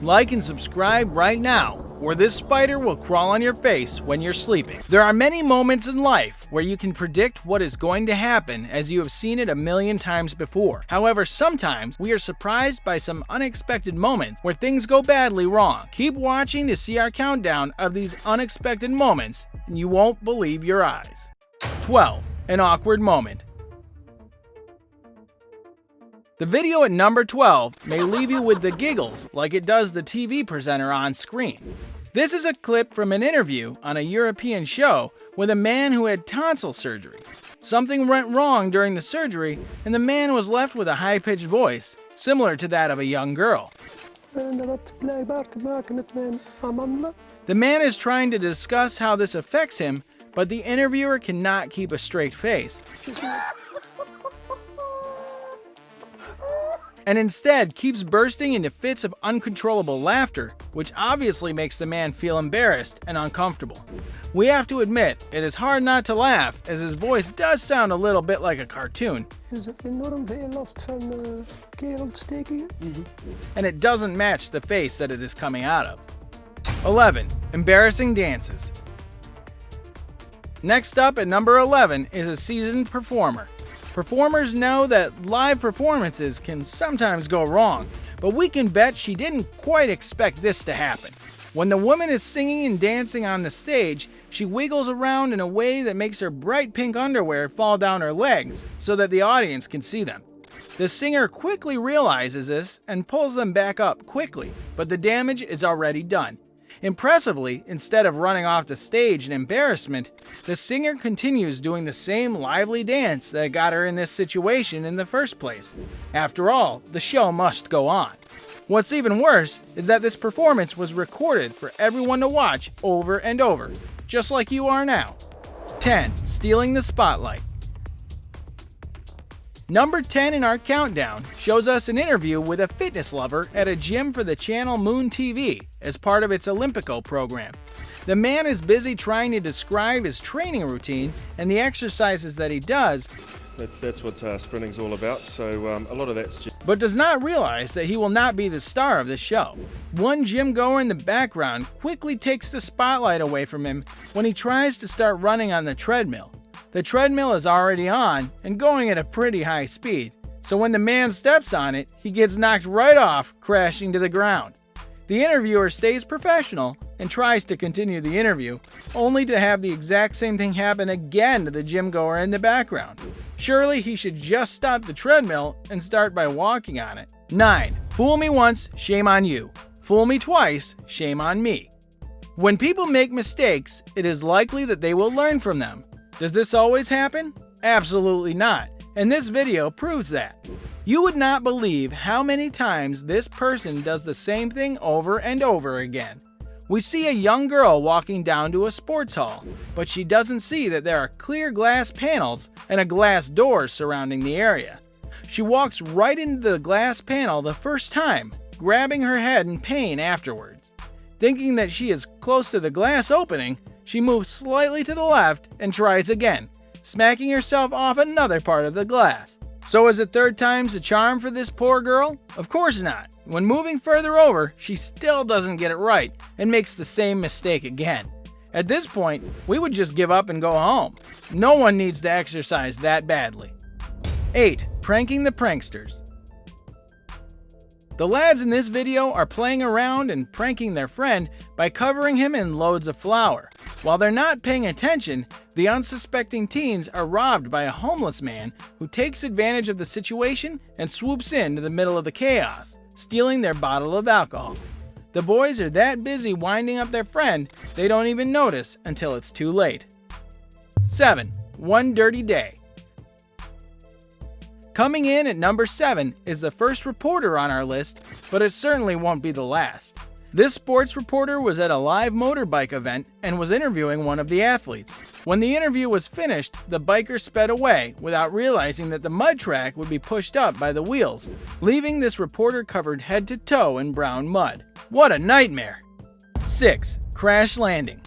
Like and subscribe right now, or this spider will crawl on your face when you're sleeping. There are many moments in life where you can predict what is going to happen as you have seen it a million times before. However, sometimes we are surprised by some unexpected moments where things go badly wrong. Keep watching to see our countdown of these unexpected moments, and you won't believe your eyes. 12. An awkward moment. The video at number 12 may leave you with the giggles like it does the TV presenter on screen. This is a clip from an interview on a European show with a man who had tonsil surgery. Something went wrong during the surgery, and the man was left with a high-pitched voice, similar to that of a young girl. The man is trying to discuss how this affects him, but the interviewer cannot keep a straight face, and instead keeps bursting into fits of uncontrollable laughter, which obviously makes the man feel embarrassed and uncomfortable. We have to admit, it is hard not to laugh, as his voice does sound a little bit like a cartoon. And it doesn't match the face that it is coming out of. 11. Embarrassing dances. Next up at number 11 is a seasoned performer. Performers know that live performances can sometimes go wrong, but we can bet she didn't quite expect this to happen. When the woman is singing and dancing on the stage, she wiggles around in a way that makes her bright pink underwear fall down her legs so that the audience can see them. The singer quickly realizes this and pulls them back up quickly, but the damage is already done. Impressively, instead of running off the stage in embarrassment, the singer continues doing the same lively dance that got her in this situation in the first place. After all, the show must go on. What's even worse is that this performance was recorded for everyone to watch over and over, just like you are now. 10. Stealing the spotlight. Number 10 in our countdown shows us an interview with a fitness lover at a gym for the channel Moon TV as part of its Olympico program. The man is busy trying to describe his training routine and the exercises that he does. That's what sprinting's all about, so a lot of that's just... But does not realize that he will not be the star of the show. One gym goer in the background quickly takes the spotlight away from him when he tries to start running on the treadmill. The treadmill is already on and going at a pretty high speed, so when the man steps on it, he gets knocked right off, crashing to the ground. The interviewer stays professional and tries to continue the interview, only to have the exact same thing happen again to the gym goer in the background. Surely he should just stop the treadmill and start by walking on it. 9. Fool me once, shame on you. Fool me twice, shame on me. When people make mistakes, it is likely that they will learn from them. Does this always happen? Absolutely not, and this video proves that. You would not believe how many times this person does the same thing over and over again. We see a young girl walking down to a sports hall, but she doesn't see that there are clear glass panels and a glass door surrounding the area. She walks right into the glass panel the first time, grabbing her head in pain afterwards. Thinking that she is close to the glass opening, she moves slightly to the left and tries again, smacking herself off another part of the glass. So is a third time's a charm for this poor girl? Of course not. When moving further over, she still doesn't get it right and makes the same mistake again. At this point, we would just give up and go home. No one needs to exercise that badly. 8. Pranking the pranksters. The lads in this video are playing around and pranking their friend by covering him in loads of flour. While they're not paying attention, the unsuspecting teens are robbed by a homeless man who takes advantage of the situation and swoops into the middle of the chaos, stealing their bottle of alcohol. The boys are that busy winding up their friend, they don't even notice until it's too late. 7. One dirty day. Coming in at number 7 is the first reporter on our list, but it certainly won't be the last. This sports reporter was at a live motorbike event and was interviewing one of the athletes. When the interview was finished, the biker sped away without realizing that the mud track would be pushed up by the wheels, leaving this reporter covered head to toe in brown mud. What a nightmare! 6. Crash landing.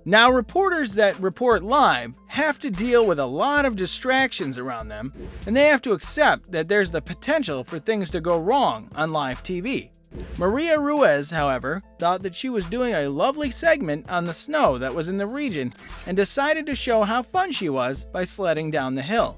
Now, reporters that report live have to deal with a lot of distractions around them, and they have to accept that there's the potential for things to go wrong on live TV. Maria Ruiz, however, thought that she was doing a lovely segment on the snow that was in the region and decided to show how fun she was by sledding down the hill.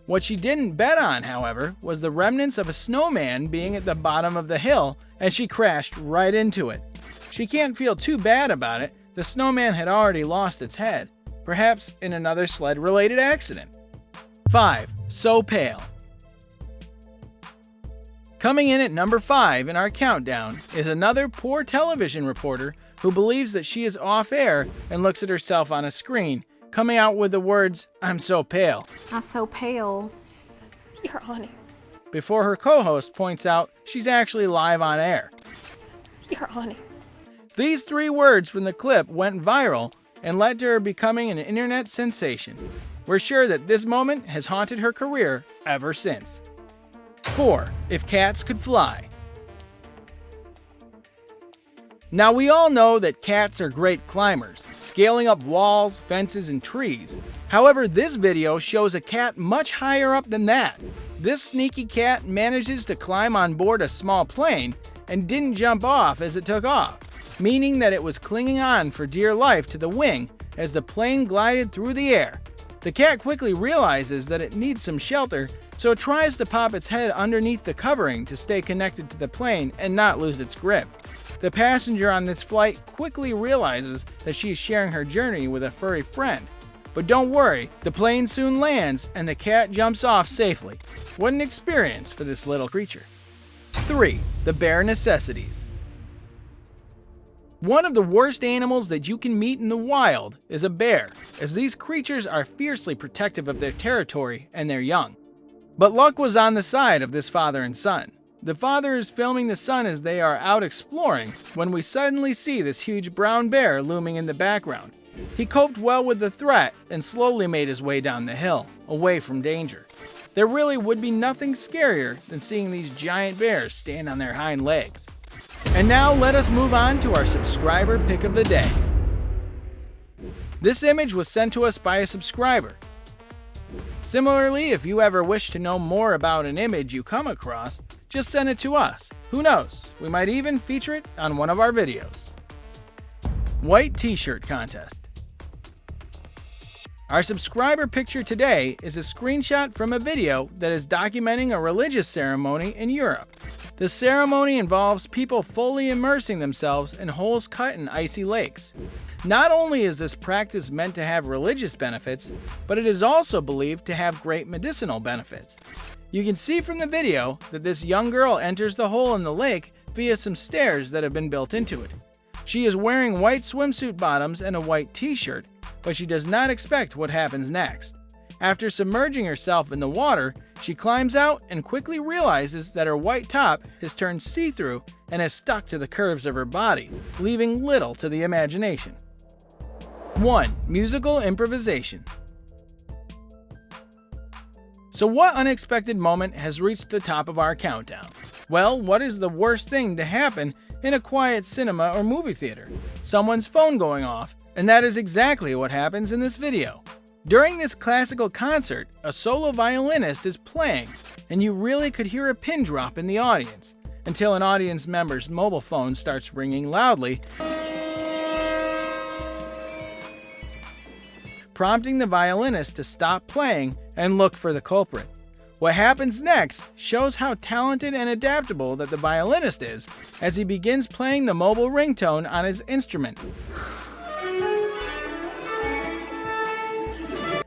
What she didn't bet on, however, was the remnants of a snowman being at the bottom of the hill, and she crashed right into it. She can't feel too bad about it. The snowman had already lost its head, perhaps in another sled-related accident. 5. So pale. Coming in at number 5 in our countdown is another poor television reporter who believes that she is off-air and looks at herself on a screen, coming out with the words, "I'm so pale." I'm so pale. You're on it. Before her co-host points out she's actually live on air. You're on it. These 3 words from the clip went viral and led to her becoming an internet sensation. We're sure that this moment has haunted her career ever since. 4. If cats could fly. Now, we all know that cats are great climbers, scaling up walls, fences, and trees. However, this video shows a cat much higher up than that. This sneaky cat manages to climb on board a small plane and didn't jump off as it took off, meaning that it was clinging on for dear life to the wing as the plane glided through the air. The cat quickly realizes that it needs some shelter, so it tries to pop its head underneath the covering to stay connected to the plane and not lose its grip. The passenger on this flight quickly realizes that she is sharing her journey with a furry friend. But don't worry, the plane soon lands and the cat jumps off safely. What an experience for this little creature. 3. The bare necessities. One of the worst animals that you can meet in the wild is a bear, as these creatures are fiercely protective of their territory and their young. But luck was on the side of this father and son. The father is filming the son as they are out exploring when we suddenly see this huge brown bear looming in the background. He coped well with the threat and slowly made his way down the hill, away from danger. There really would be nothing scarier than seeing these giant bears stand on their hind legs. And now let us move on to our subscriber pick of the day. This image was sent to us by a subscriber. Similarly, if you ever wish to know more about an image you come across, just send it to us. Who knows, we might even feature it on one of our videos. White T-shirt contest. Our subscriber picture today is a screenshot from a video that is documenting a religious ceremony in Europe. The ceremony involves people fully immersing themselves in holes cut in icy lakes. Not only is this practice meant to have religious benefits, but it is also believed to have great medicinal benefits. You can see from the video that this young girl enters the hole in the lake via some stairs that have been built into it. She is wearing white swimsuit bottoms and a white t-shirt, but she does not expect what happens next. After submerging herself in the water, she climbs out and quickly realizes that her white top has turned see-through and has stuck to the curves of her body, leaving little to the imagination. 1. Musical improvisation. So what unexpected moment has reached the top of our countdown? Well, what is the worst thing to happen in a quiet cinema or movie theater? Someone's phone going off, and that is exactly what happens in this video. During this classical concert, a solo violinist is playing, and you really could hear a pin drop in the audience, until an audience member's mobile phone starts ringing loudly, prompting the violinist to stop playing and look for the culprit. What happens next shows how talented and adaptable that the violinist is as he begins playing the mobile ringtone on his instrument,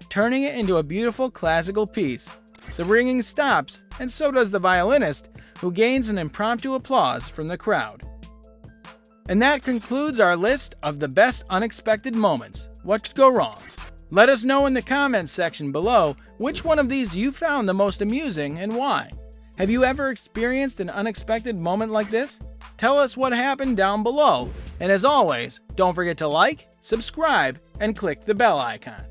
turning it into a beautiful classical piece. The ringing stops, and so does the violinist, who gains an impromptu applause from the crowd. And that concludes our list of the best unexpected moments. What could go wrong? Let us know in the comments section below which one of these you found the most amusing and why. Have you ever experienced an unexpected moment like this? Tell us what happened down below, and as always, don't forget to like, subscribe, and click the bell icon.